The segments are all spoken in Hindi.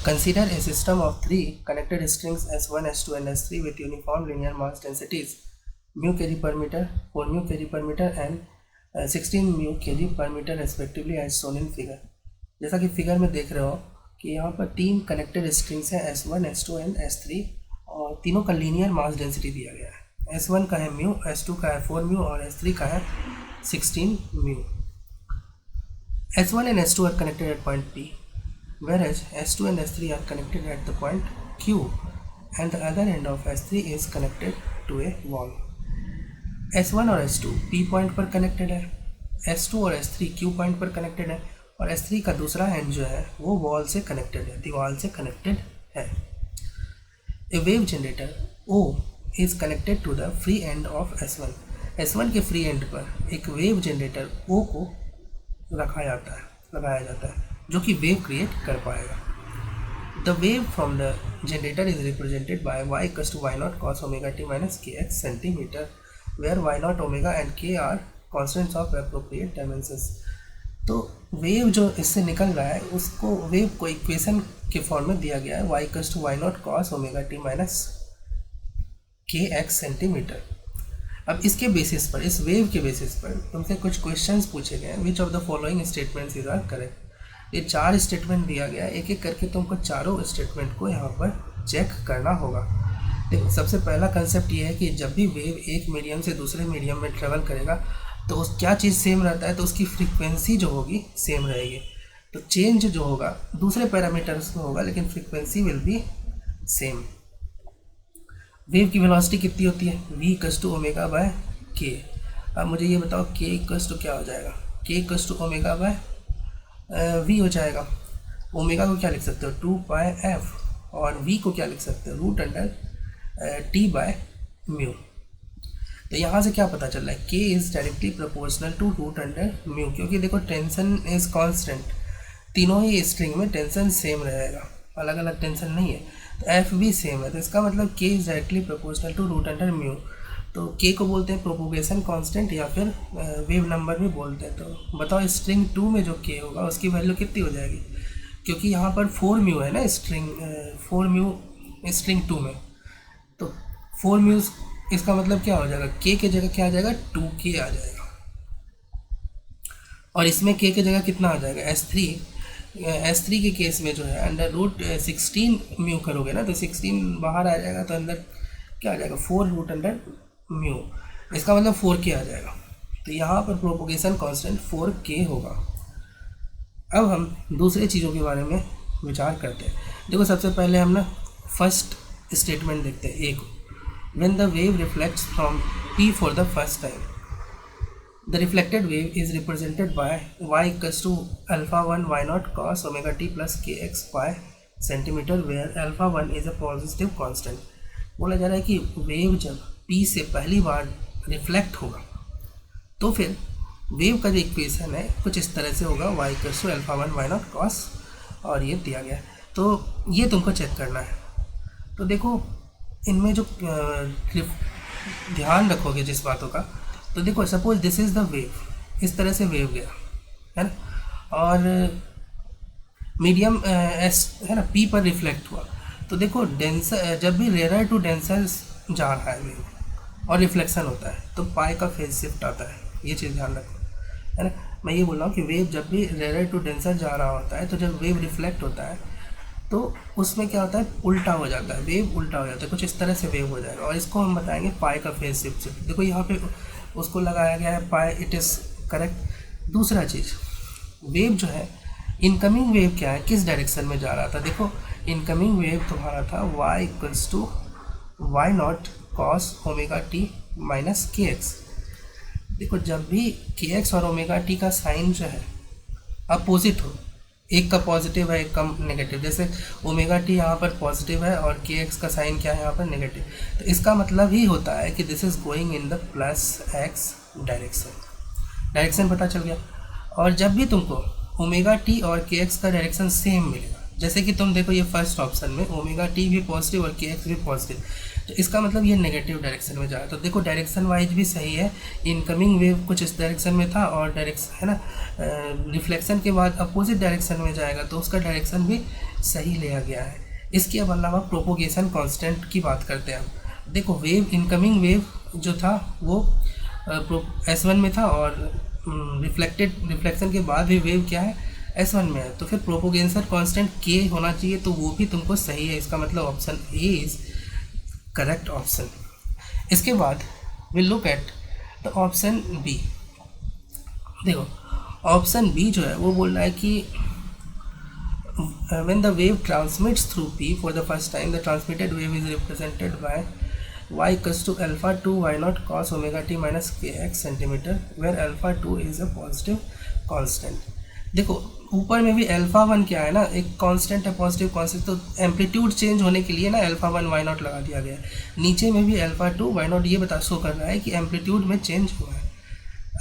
Consider a system of three connected strings S1, S2 and S3 with uniform linear mass densities mu kg per meter, 4 mu kg per meter and 16 mu kg per meter respectively as shown in figure। जैसा कि फिगर में देख रहे हो कि यहाँ पर तीन कनेक्टेड स्ट्रिंग्स हैं S1, S2 एंड S3 और तीनों का लीनियर मास डेंसिटी दिया गया है। S1 का है म्यू, S2 का है 4 म्यू और S3 का है 16 mu. S1 and S2 are connected at point P, whereas S2 and S3 are connected at the point Q, and the other end of S3 is connected to a wall। S1 और S2 P पॉइंट पर कनेक्टेड है, S2 और S3 Q पॉइंट पर कनेक्टेड है और S3 का दूसरा एंड जो है वो वॉल से कनेक्टेड है, दीवार से कनेक्टेड है। A wave generator O is connected to the free end of S1। S1 के फ्री एंड पर एक वेव जनरेटर O को लगाया जाता है जो कि वेव क्रिएट कर पाएगा। The wave from the generator is represented by y equals to y0 cos omega t minus kx centimetre, where y0 omega and k are constants of appropriate dimensions. तो वेव जो इससे निकल रहा है उसको वेव को इक्वेशन के फॉर्म में दिया गया है y equals to y0 cos omega t minus kx centimetre. अब इसके बेसिस पर, इस वेव के बेसिस पर तुमसे कुछ क्वेश्चंस पूछे गए हैं। Which of the following statements is are correct. ये 4 स्टेटमेंट दिया गया है, एक एक करके तुमको चारों स्टेटमेंट को यहाँ पर चेक करना होगा। देखो, सबसे पहला कंसेप्ट ये है कि जब भी वेव एक मीडियम से दूसरे मीडियम में ट्रेवल करेगा तो उस क्या चीज़ सेम रहता है, तो उसकी फ्रीक्वेंसी जो होगी सेम रहेगी। तो चेंज जो होगा दूसरे पैरामीटर्स में होगा लेकिन frequency will be same. Wave की वेलोसिटी कितनी होती है, v equals to omega by k. अब मुझे ये बताओ k इक्वल्स टू क्या हो जाएगा, k equals to omega by v हो जाएगा। ओमेगा को क्या लिख सकते हो 2 पाई f और v को क्या लिख सकते हो root under t by mu. तो यहाँ से क्या पता चल रहा है, k is directly proportional to root under mu, क्योंकि देखो टेंशन इज़ कांस्टेंट, तीनों ही स्ट्रिंग में टेंशन सेम रहेगा, अलग अलग टेंशन नहीं है। तो एफ भी सेम है, तो इसका मतलब k is directly proportional to root under mu. तो k को बोलते हैं प्रोपोगेशन कांस्टेंट या फिर वेव नंबर भी बोलते हैं। तो बताओ स्ट्रिंग 2 में जो k होगा उसकी वैल्यू कितनी हो जाएगी, क्योंकि यहाँ पर 4 म्यू है ना, स्ट्रिंग 4 म्यू स्ट्रिंग 2 में, तो 4 म्यू इसका मतलब क्या हो जाएगा, k की जगह क्या आ जाएगा 2k आ जाएगा। और इसमें k की जगह कितना आ जाएगा S3 के केस में जो है अंडर रूट 16 म्यू करोगे ना तो 16 बाहर आ जाएगा, तो अंदर क्या आ जाएगा 4 रूट अंडर म्यू, इसका मतलब 4k आ जाएगा। तो यहाँ पर प्रोपोगेशन कांस्टेंट 4k होगा। अब हम दूसरे चीज़ों के बारे में विचार करते हैं। देखो, सबसे पहले हम ना फर्स्ट स्टेटमेंट देखते हैं, एक when the wave reflects from P for the first time, the reflected wave is represented by y equals to alpha 1 y0 cos omega t plus kx by centimeter, where alpha 1 is a positive constant। बोला जा रहा है कि वेव जब p से पहली बार रिफ्लेक्ट होगा तो फिर वेव का जो इक्वेशन है कुछ इस तरह से होगा, y equals to alpha 1 y0 cos, और ये दिया गया है। तो ये तुमको चेक करना है। तो देखो, इनमें जो ध्यान रखोगे जिस बातों का, तो देखो suppose this is the wave, इस तरह से वेव गया है ना, और मीडियम एस है ना P पर रिफ्लेक्ट हुआ। तो देखो डेंसर, जब भी रेयर टू डेंसर जा रहा है वेव और रिफ्लेक्शन होता है तो पाई का फेज शिफ्ट आता है, ये चीज़ ध्यान रखो, है ना। मैं ये बोल रहा हूँ कि वेव जब भी रेयर टू डेंसर जा रहा होता है तो जब वेव रिफ्लेक्ट होता है तो उसमें क्या होता है, उल्टा हो जाता है, वेव उल्टा हो जाता है, कुछ इस तरह से वेव हो जाएगा, और इसको हम बताएंगे पाई का फेज शिफ्ट। देखो यहाँ पे उसको लगाया गया है पाई, इट इज़ करेक्ट। दूसरा चीज़, वेव जो है, इनकमिंग वेव क्या है, किस डायरेक्शन में जा रहा था। देखो इनकमिंग वेव तुम्हारा था y equals to y0 cos omega t minus kx। देखो जब भी kx और ओमेगा t का साइन जो है अपोजिट हो, एक का पॉजिटिव है एक का नेगेटिव, जैसे ओमेगा टी यहाँ पर पॉजिटिव है और के एक्स का साइन क्या है यहाँ पर नेगेटिव, तो इसका मतलब ही होता है कि this is going in the plus x direction पता चल गया। और जब भी तुमको ओमेगा टी और के एक्स का डायरेक्शन सेम मिलेगा, जैसे कि तुम देखो ये फर्स्ट ऑप्शन में ओमेगा टी भी पॉजिटिव और के एक्स भी पॉजिटिव, तो इसका मतलब ये नेगेटिव डायरेक्शन में जा रहा है। तो देखो डायरेक्शन वाइज भी सही है, इनकमिंग वेव कुछ इस डायरेक्शन में था और डायरेक्शन है ना, रिफ्लेक्शन के बाद अपोजिट डायरेक्शन में जाएगा तो उसका डायरेक्शन भी सही लिया गया है। इसके अलावा प्रोपोगेशन कांस्टेंट की बात करते हैं हम। देखो वेव, इनकमिंग वेव जो था वो S1 में था और रिफ्लेक्शन के बाद भी वेव क्या है S1 में है, तो फिर प्रोपोगेशन कांस्टेंट K होना चाहिए, तो वो भी तुमको सही है। इसका मतलब option A is correct option. इसके बाद will look at the option B. देखो ऑप्शन बी जो है वो बोल रहा है कि when the wave transmits through P for the first time, the transmitted wave is represented by y equals to alpha 2 y naught cos omega t minus kx centimeter, where alpha 2 is a positive constant। देखो ऊपर में भी अल्फा 1 क्या है ना, एक कांस्टेंट है, पॉजिटिव कांस्टेंट, तो एम्पलीट्यूड चेंज होने के लिए ना अल्फा 1 y नॉट लगा दिया गया है। नीचे में भी अल्फा 2 y नॉट ये बता शो कर रहा है कि एम्पलीट्यूड में चेंज हुआ है।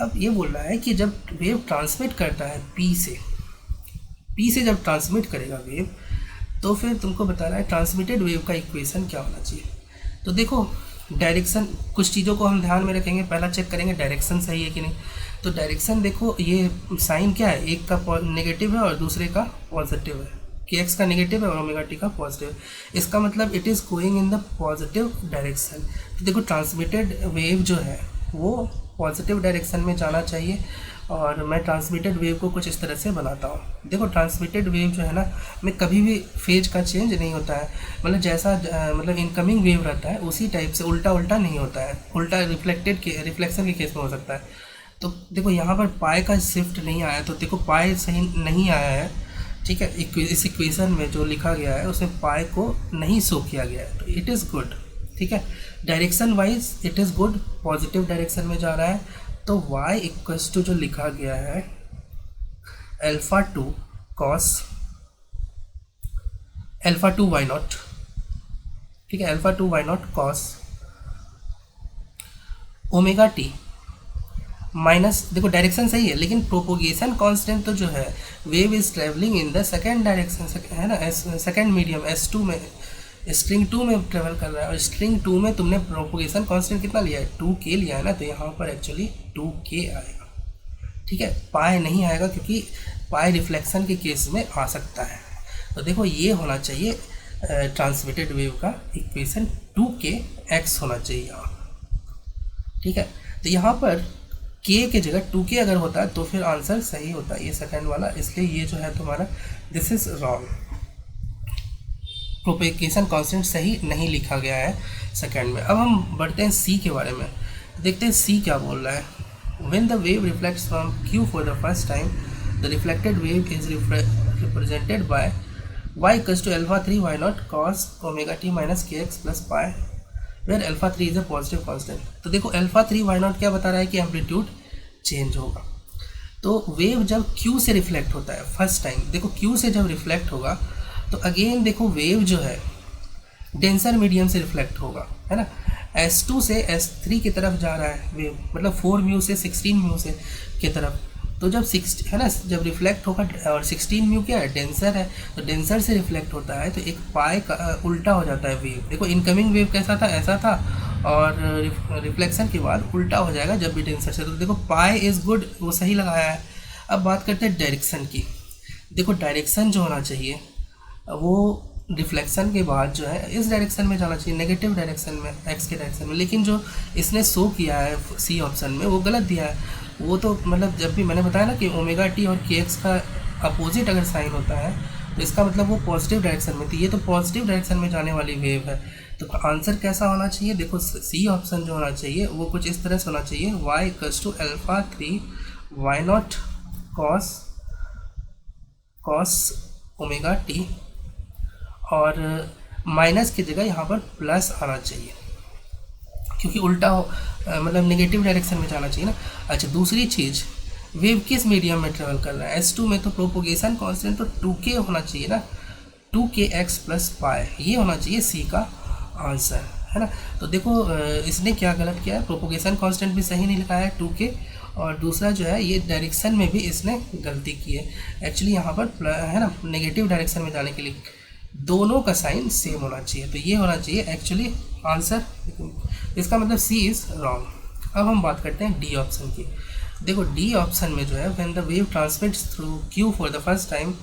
अब ये बोल रहा है कि जब वेव ट्रांसमिट करता है पी से जब ट्रांसमिट करेगा वेव, तो फिर तुमको बता रहा है ट्रांसमिटेड वेव का इक्वेशन क्या होना चाहिए। तो देखो डायरेक्शन, कुछ चीज़ों को हम ध्यान में रखेंगे। पहला चेक करेंगे डायरेक्शन सही है कि नहीं। तो डायरेक्शन देखो, ये साइन क्या है, एक का नेगेटिव है और दूसरे का पॉजिटिव है, कि एक्स का नेगेटिव है और ओमेगा टी का पॉजिटिव। इसका मतलब it is going in the positive direction. तो देखो ट्रांसमिटेड वेव जो है वो पॉजिटिव डायरेक्शन में जाना चाहिए, और मैं ट्रांसमिटेड वेव को कुछ इस तरह से बनाता हूँ। देखो ट्रांसमिटेड वेव जो है ना, में कभी भी फेज का चेंज नहीं होता है, मतलब जैसा मतलब इनकमिंग वेव रहता है उसी टाइप से, उल्टा नहीं होता है। उल्टा रिफ्लेक्शन के केस में हो सकता है। तो देखो यहाँ पर पाई का शिफ्ट नहीं आया, तो देखो पाई सही नहीं आया है, ठीक है। इस इक्वेशन में जो लिखा गया है उसमें पाई को नहीं शो किया गया है, तो इट इज़ गुड, ठीक है। Direction wise it is good, positive direction में जा रहा है। तो y इक्वल्स टू जो लिखा गया है अल्फा 2 y नॉट, ठीक है, alpha 2 y not cos omega t minus, देखो डायरेक्शन सही है, लेकिन प्रोपोगेशन कांस्टेंट तो जो है wave is travelling in the second direction, है ना, सेकेंड मीडियम S2 में, स्ट्रिंग 2 में ट्रेवल कर रहा है, और स्ट्रिंग 2 में तुमने प्रोपोगेशन कांस्टेंट कितना लिया है, 2k लिया है ना, तो यहाँ पर एक्चुअली 2k आएगा, ठीक है। पाई नहीं आएगा क्योंकि पाई रिफ्लेक्शन के केस में आ सकता है। तो देखो ये होना चाहिए ट्रांसमिटेड वेव का इक्वेशन 2kx होना चाहिए यहाँ, ठीक है। तो यहाँ पर k के जगह 2k अगर होता है तो फिर आंसर सही होता है, ये सेकंड वाला, इसलिए ये जो है तुम्हारा this is wrong. Propagation constant सही नहीं लिखा गया है सेकंड में। अब हम बढ़ते हैं सी के बारे में, देखते हैं सी क्या बोल रहा है। When the wave reflects from Q for the first time, the reflected wave is represented by y equals to alpha 3 y naught cos omega t minus kx plus pi, where alpha 3 is a positive constant। तो देखो alpha 3 y naught क्या बता रहा है कि एम्पलीट्यूड चेंज होगा। तो वेव जब Q से रिफ्लेक्ट होता है फर्स्ट टाइम, देखो Q से जब रिफ्लेक्ट होगा तो अगेन देखो वेव जो है डेंसर मीडियम से रिफ्लेक्ट होगा, है ना। S2 से S3 की तरफ जा रहा है वेव, मतलब 4 म्यू से 16 म्यू से की तरफ। तो जब 6 है ना, जब रिफ्लेक्ट होगा, और 16 म्यू क्या है, डेंसर है, तो डेंसर से रिफ्लेक्ट होता है तो एक पाई का उल्टा हो जाता है वेव। देखो इनकमिंग वेव कैसा था, ऐसा था, और रिफ्लेक्शन के बाद उल्टा हो जाएगा जब भी डेंसर से। तो देखो पाई इज़ गुड, वो सही लगाया है। अब बात करते हैं डायरेक्शन की। देखो डायरेक्शन जो होना चाहिए वो रिफ्लेक्शन के बाद जो है इस डायरेक्शन में जाना चाहिए, नेगेटिव डायरेक्शन में, एक्स के डायरेक्शन में, लेकिन जो इसने शो किया है सी ऑप्शन में वो गलत दिया है। वो तो मतलब जब भी मैंने बताया ना कि ओमेगा टी और के एक्स का अपोजिट अगर साइन होता है तो इसका मतलब वो पॉजिटिव डायरेक्शन में थी, ये तो पॉजिटिव डायरेक्शन में जाने वाली वेव है। तो आंसर कैसा होना चाहिए, देखो सी ऑप्शन जो होना चाहिए वो कुछ इस तरह से होना चाहिए, y equals to alpha 3 y not cos omega t, और माइनस की जगह यहाँ पर प्लस आना चाहिए क्योंकि उल्टा हो, मतलब नेगेटिव डायरेक्शन में जाना चाहिए ना। अच्छा दूसरी चीज़, वेव किस मीडियम में ट्रेवल कर रहा है, S2 में, तो प्रोपोगेशन कांस्टेंट तो 2k होना चाहिए ना, 2kx प्लस पाई, ये होना चाहिए सी का आंसर, है ना। तो देखो इसने क्या गलत किया है, प्रोपोगेशन कांस्टेंट भी सही नहीं लिखा है 2k, और दूसरा जो है ये डायरेक्शन में भी इसने गलती की है। एक्चुअली यहाँ पर है ना, नेगेटिव डायरेक्शन में जाने के लिए दोनों का साइन सेम होना चाहिए, तो ये होना चाहिए एक्चुअली आंसर, इसका मतलब सी इज़ रॉन्ग। अब हम बात करते हैं डी ऑप्शन की। देखो डी ऑप्शन में जो है when the wave transmits through Q for the first time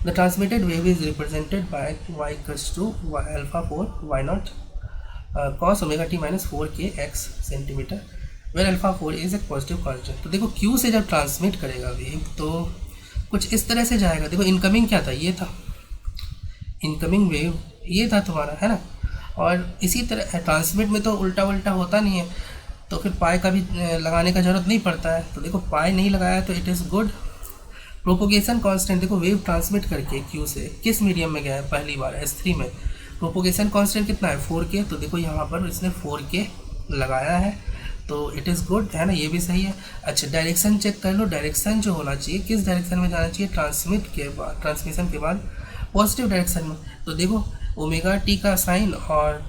the transmitted wave is represented by y equals to alpha 4 y not cos omega t minus 4k(x) centimetre, where alpha 4 is एक पॉजिटिव कांस्टेंट। तो देखो Q से जब ट्रांसमिट करेगा वेव तो कुछ इस तरह से जाएगा। देखो इनकमिंग क्या था, ये था इनकमिंग वेव, ये था तुम्हारा, है ना। और इसी तरह ट्रांसमिट में तो उल्टा उल्टा होता नहीं है, तो फिर पाई का भी लगाने का ज़रूरत नहीं पड़ता है। तो देखो पाई नहीं लगाया तो it is good. Propagation constant, देखो वेव ट्रांसमिट करके Q से किस मीडियम में गया है, पहली बार S3 में। प्रोपोगेशन कांस्टेंट कितना है, 4k। तो देखो यहाँ पर इसने 4k लगाया है, तो इट इज़ गुड, है ना, ये भी सही है। अच्छा डायरेक्शन चेक कर लो, डायरेक्शन जो होना चाहिए किस डायरेक्शन में जाना चाहिए, ट्रांसमिशन के बाद पॉजिटिव डायरेक्शन में। तो देखो ओमेगा टी का साइन और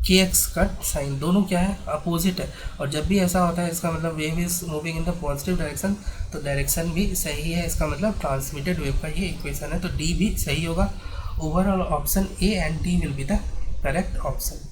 kx का साइन दोनों क्या है, अपोजिट है। और जब भी ऐसा होता है इसका मतलब wave is moving in the positive direction, तो डायरेक्शन भी सही है, इसका मतलब ट्रांसमिटेड वेव का ये इक्वेशन है। तो डी भी सही होगा। Overall option A and D will be the correct option.